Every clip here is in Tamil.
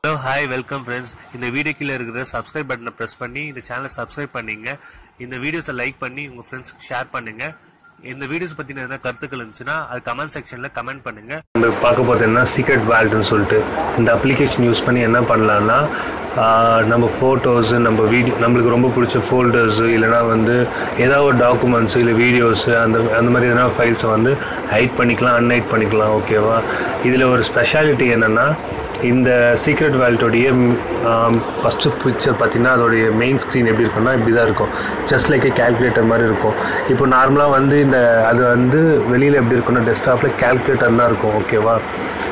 Hello, hi, welcome friends. இந்த வீடியோ கீழ இருக்கிற subscribe பட்டனை press பண்ணி இந்த சேனலை subscribe பண்ணீங்க. இந்த வீடியோஸை லைக் பண்ணி உங்க ஃப்ரெண்ட்ஸ்க்கு ஷேர் பண்ணுங்க. இந்த வீடியோஸ் பத்தின எதனா கருத்துக்கள் இருந்துச்சுன்னா அது கமெண்ட் செக்ஷன்ல கமெண்ட் பண்ணுங்க. நம்ம பார்க்க போகிறது என்ன சீக்ரெட் வாலெட்னு சொல்லிட்டு இந்த அப்ளிகேஷன் யூஸ் பண்ணி என்ன பண்ணலான்னா நம்ம ஃபோட்டோஸு நம்ம வீடியோ நம்மளுக்கு ரொம்ப பிடிச்ச ஃபோல்டர்ஸு இல்லைனா வந்து ஏதாவது ஒரு டாக்குமெண்ட்ஸு இல்லை வீடியோஸு அந்த மாதிரி எதனா ஃபைல்ஸை வந்து ஹைட் பண்ணிக்கலாம் அன்ஹைட் பண்ணிக்கலாம். ஓகேவா? இதில் ஒரு ஸ்பெஷாலிட்டி என்னென்னா இந்த சீக்ரெட் வாலெட்டோடைய ஃபஸ்ட்டு பிக்சர் பார்த்திங்கன்னா அதோடைய மெயின் ஸ்க்ரீன் எப்படி இருக்குன்னா இப்படி தான் இருக்கும். ஜஸ்ட் லைக் கேல்குலேட்டர் மாதிரி இருக்கும். இப்போ நார்மலாக வந்து அது வந்து வெளியில் எப்படி இருக்குன்னா டெஸ்க்டாப்பில் கேல்குலேட்டர் தான் இருக்கும். ஓகேவா?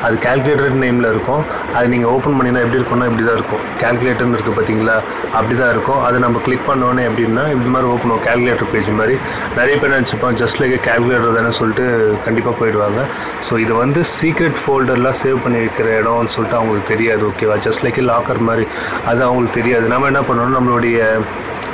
அது கேல்குலேட்டர் நேமில் இருக்கும். அது நீங்கள் ஓப்பன் பண்ணிங்கன்னா எப்படி இருக்குன்னா இப்படி தான் இருக்கும். கேல்குலேட்டர்னு இருக்குது பார்த்தீங்களா? அப்படி தான் இருக்கும். அதை நம்ம கிளிக் பண்ணோன்னே எப்படின்னா இப்படி மாதிரி ஓப்பன் ஆகும். கேல்குலேட்டர் பேஜ் மாதிரி நிறைய பேர் நினச்சிப்போம் ஜஸ்ட் லைக் கேல்குலேட்டர் தானே சொல்லிட்டு கண்டிப்பாக போயிடுவாங்க. ஸோ இது வந்து சீக்ரெட் ஃபோல்டர்லாம் சேவ் பண்ணி வைக்கிற இடம்னு சொல்லிட்டு அவங்களுக்கு தெரியாது. ஓகேவா? ஜஸ்ட் லைக் லாக்கர் மாதிரி அது அவங்களுக்கு தெரியாது. நம்ம என்ன பண்ணணும், நம்மளுடைய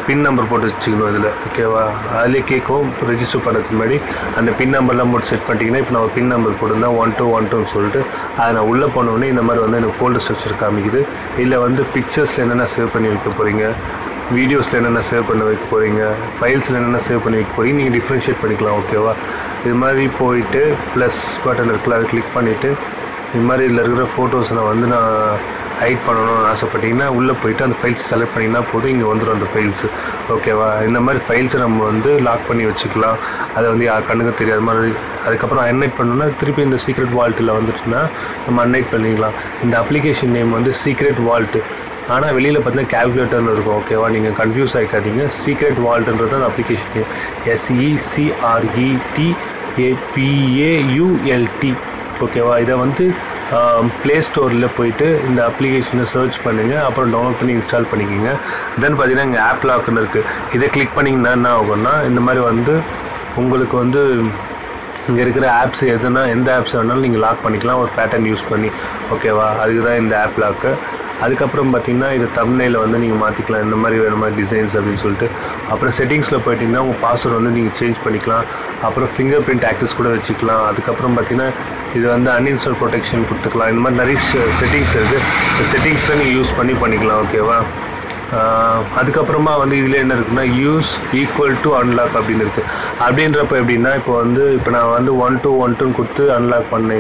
பின் நம்பர் போட்டு வச்சுக்கணும் இதில். ஓகேவா? அதிலே கேட்கும் ரெஜிஸ்டர் பண்ணுறதுக்கு முன்னாடி அந்த பின் நம்பர்லாம் போட்டு செட் பண்ணிட்டீங்கன்னா இப்போ நான் பின் நம்பர் போட்டிருந்தேன் 1212 சொல்லிட்டு அதை நான் உள்ளே போனோடனே இந்த மாதிரி வந்து எனக்கு ஃபோல்டர் ஸ்ட்ரக்சர் காமிக்குது. இல்லை வந்து பிக்சர்ஸில் என்னென்ன சேவ் பண்ணி வைக்க போகிறீங்க, வீடியோஸில் என்னென்ன சேவ் பண்ண வைக்க போகிறீங்க, ஃபைல்ஸில் என்னென்ன சேவ் பண்ணி வைக்க போகிறீங்க நீங்கள் டிஃப்ரென்ஷியேட் பண்ணிக்கலாம். ஓகேவா? இது மாதிரி போயிட்டு ப்ளஸ் பட்டன் இருக்குல்ல அதை கிளிக் பண்ணிவிட்டு இது மாதிரி இதில் இருக்கிற ஃபோட்டோஸை நான் ஹைட் பண்ணணும்னு ஆசைப்பட்டிங்கன்னா உள்ளே போய்ட்டு அந்த ஃபைல்ஸ் செலக்ட் பண்ணிங்கன்னா போதும் இங்கே வந்துடும் அந்த ஃபைல்ஸு. ஓகேவா? இந்த மாதிரி ஃபைல்ஸை நம்ம வந்து லாக் பண்ணி வச்சுக்கலாம். அதை வந்து யார் கண்ணுக்கு தெரியாத மாதிரி. அதுக்கப்புறம் அன்ஹைட் பண்ணணும்னா திருப்பி இந்த சீக்ரெட் வால்ட்டில் வந்துட்டுன்னா நம்ம அன்ஹைட் பண்ணிக்கலாம். இந்த அப்ளிகேஷன் நேம் வந்து சீக்ரெட் வால்ட்டு. ஆனால் வெளியில் பார்த்தீங்கன்னா கேல்குலேட்டர்னு இருக்கும். ஓகேவா? நீங்கள் கன்ஃபியூஸ் ஆகிக்காதீங்க. சீக்ரெட் வால்ட்டுன்றது அந்த அப்ளிகேஷன் நேம். SECRETAVAULT. ஓகேவா? இதை வந்து ப்ளே ஸ்டோரில் போயிட்டு இந்த அப்ளிகேஷனை சர்ச் பண்ணுங்கள். அப்புறம் டவுன்லோட் பண்ணி இன்ஸ்டால் பண்ணிக்கோங்க. தென் பார்த்தீங்கன்னா இங்கே ஆப் லாக்னு இருக்குது. இதை கிளிக் பண்ணிங்கன்னா என்ன ஆகும்னா இந்த மாதிரி வந்து உங்களுக்கு வந்து இங்கே இருக்கிற ஆப்ஸ் எந்த ஆப்ஸ் வேணாலும் நீங்கள் லாக் பண்ணிக்கலாம் ஒரு பேட்டர்ன் யூஸ் பண்ணி. ஓகேவா? அதுக்கு தான் இந்த ஆப் லாக்கு. அதுக்கப்புறம் பார்த்திங்கன்னா இது தம்ப்நெயிலை வந்து நீங்கள் மாற்றிக்கலாம் இந்த மாதிரி வேறு மாதிரி டிசைன்ஸ் அப்படின்னு சொல்லிட்டு. அப்புறம் செட்டிங்ஸில் போய்ட்டிங்கன்னா உங்கள் பாஸ்வேர்டு வந்து நீங்கள் சேஞ்ச் பண்ணிக்கலாம். அப்புறம் ஃபிங்கர் பிரிண்ட் ஆக்சஸ் கூட வச்சுக்கலாம். அதுக்கப்புறம் பார்த்திங்கன்னா இது வந்து அன்இன்ஸ்டால் ப்ரொடெக்ஷன் கொடுத்துக்கலாம். இந்த மாதிரி நிறைய செட்டிங்ஸ் இருக்குது. இந்த செட்டிங்ஸில் நீங்கள் யூஸ் பண்ணிக்கலாம். ஓகேவா? அதுக்கப்புறமா வந்து இதில் என்ன இருக்குன்னா யூஸ் ஈக்குவல் டு அன்லாக் அப்படின்னு இருக்குது. அப்படின்றப்ப எப்படின்னா இப்போ நான் வந்து 1212 கொடுத்து அன்லாக் பண்ணேன்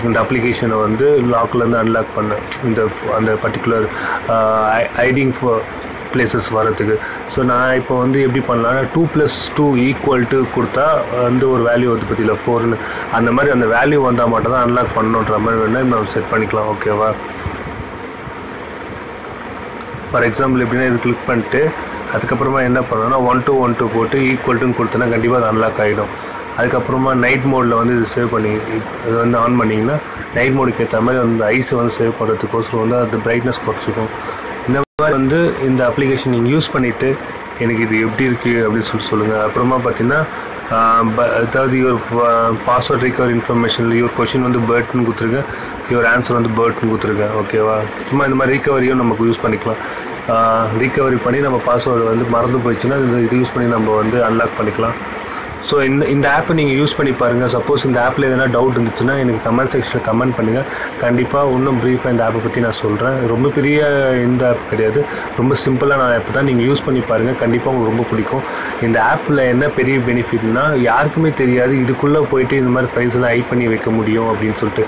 இந்த அப்ளிகேஷனை வந்து லாக்லேருந்து அன்லாக் பண்ணேன் அந்த பர்டிகுலர் ஐடிங் பிளேசஸ் வரதுக்கு. ஸோ நான் இப்போ வந்து எப்படி பண்ணலான்னா 2+2 கொடுத்தா வந்து ஒரு வேல்யூ வந்து பற்றியில் 4ன்னு அந்த மாதிரி அந்த வேல்யூ வந்தால் மட்டும் தான் அன்லாக் பண்ணணுன்ற மாதிரி வேணால் நம்ம செட் பண்ணிக்கலாம். ஓகேவா? ஃபார் எக்ஸாம்பிள் எப்படின்னா இது கிளிக் பண்ணிட்டு அதுக்கப்புறமா என்ன பண்ணணும்னா 1212 போட்டு ஈக்குவல்ட்டுன்னு கொடுத்தோன்னா கண்டிப்பாக அது அன்லாக் ஆகிடும். அதுக்கப்புறமா நைட் மோடில் வந்து இது சேவ் பண்ணி இது வந்து ஆன் பண்ணிங்கன்னா நைட் மோடுக்கு ஏற்ற மாதிரி அந்த ஐஸை வந்து சேவ் பண்ணுறதுக்கோசரம் வந்து அது பிரைட்னஸ் குறைச்சிக்கும். இந்த மாதிரி வந்து இந்த அப்ளிகேஷன் நீங்கள் யூஸ் பண்ணிவிட்டு எனக்கு இது எப்படி இருக்குது அப்படின்னு சொல்லுங்கள். அப்புறமா பார்த்தீங்கன்னா அதாவது your password recover information your question வந்து பேர்ட்னு கொடுத்துருக்கேன், யுவர் ஆன்சர் வந்து பேர்ட்னு கொடுத்துருக்கேன். ஓகேவா? சும்மா இந்த மாதிரி ரிகவரியும் நமக்கு யூஸ் பண்ணிக்கலாம். ரிகவரி பண்ணி நம்ம பாஸ்வேர்டு வந்து மறந்து போயிடுச்சுன்னா இது யூஸ் பண்ணி நம்ம வந்து அன்லாக் பண்ணிக்கலாம். ஸோ இந்த ஆப்பை நீங்கள் யூஸ் பண்ணி பாருங்கள். சப்போஸ் இந்த ஆப்பில் எதனா டவுட் இருந்துச்சுன்னா எனக்கு கமெண்ட் செக்ஷனில் கமெண்ட் பண்ணுங்கள். கண்டிப்பாக இன்னும் ப்ரீஃபாக இந்த ஆப்பை பற்றி நான் சொல்கிறேன். ரொம்ப பெரிய இந்த ஆப் கிடையாது, ரொம்ப சிம்பிளான ஆப் தான். நீங்கள் யூஸ் பண்ணி பாருங்கள், கண்டிப்பாக உங்களுக்கு ரொம்ப பிடிக்கும். இந்த ஆப்பில் என்ன பெரிய பெனிஃபிட்னா யாருக்குமே தெரியாது இதுக்குள்ளே போயிட்டு இந்த மாதிரி ஃபைல்ஸ் எல்லாம் ஹைட் பண்ணி வைக்க முடியும் அப்படின்னு சொல்லிட்டு.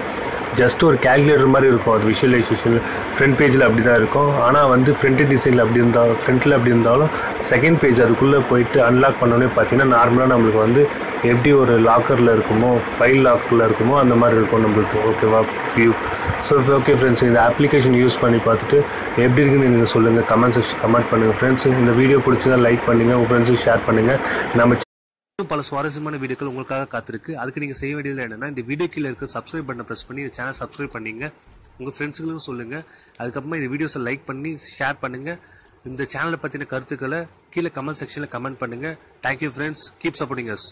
ஜஸ்ட் ஒரு கேல்குலேட்டர் மாதிரி இருக்கும் அது விஷுவலைசேஷன். ஃப்ரண்ட் பேஜில் அப்படி தான் இருக்கும். ஆனால் வந்து ஃப்ரண்ட் டிசைனில் ஃப்ரண்ட்டில் அப்படி இருந்தாலும் செகண்ட் பேஜ் அதுக்குள்ளே போயிட்டு அன்லாக் பண்ணோன்னே பார்த்தீங்கன்னா நார்மலாக நம்மளுக்கு வந்து எப்படி ஒரு லாக்கரில் இருக்குமோ ஃபைல் லாக்கரில் இருக்குமோ அந்த மாதிரி இருக்கும் நம்மளுக்கு. ஓகேவா? வியூ. ஸோ ஓகே ஃப்ரெண்ட்ஸ், இந்த அப்ளிகேஷன் யூஸ் பண்ணி பார்த்துட்டு எப்படி இருக்குன்னு நீங்கள் சொல்லுங்கள். கமெண்ட் செக்ஷன் கமெண்ட் பண்ணுங்கள் ஃப்ரெண்ட்ஸ். இந்த வீடியோ பிடிச்சதா லைக் பண்ணுங்கள், உங்கள் ஃப்ரெண்ட்ஸுக்கு ஷேர் பண்ணுங்கள். நம்ம பல சுவாரஸ்யமான வீடியோக்கள் உங்களுக்காக காத்திருக்கு. அதுக்கு நீங்க செய்ய வேண்டியது என்னன்னா இந்த வீடியோ கீழே இருக்க சப்ஸ்கிரைப் பட்டனை பிரஸ் பண்ணி இந்த சேனல் சப்ஸ்கிரைப் பண்ணீங்க. உங்க ஃப்ரெண்ட்ஸுங்களுக்கும் சொல்லுங்க. அதுக்கப்புறமா இந்த வீடியோஸை லைக் பண்ணி ஷேர் பண்ணுங்க. இந்த சேனலை பத்தின கருத்துக்களை கீழே கமெண்ட் செக்ஷன்ல கமெண்ட் பண்ணுங்க. Thank you friends, keep supporting us.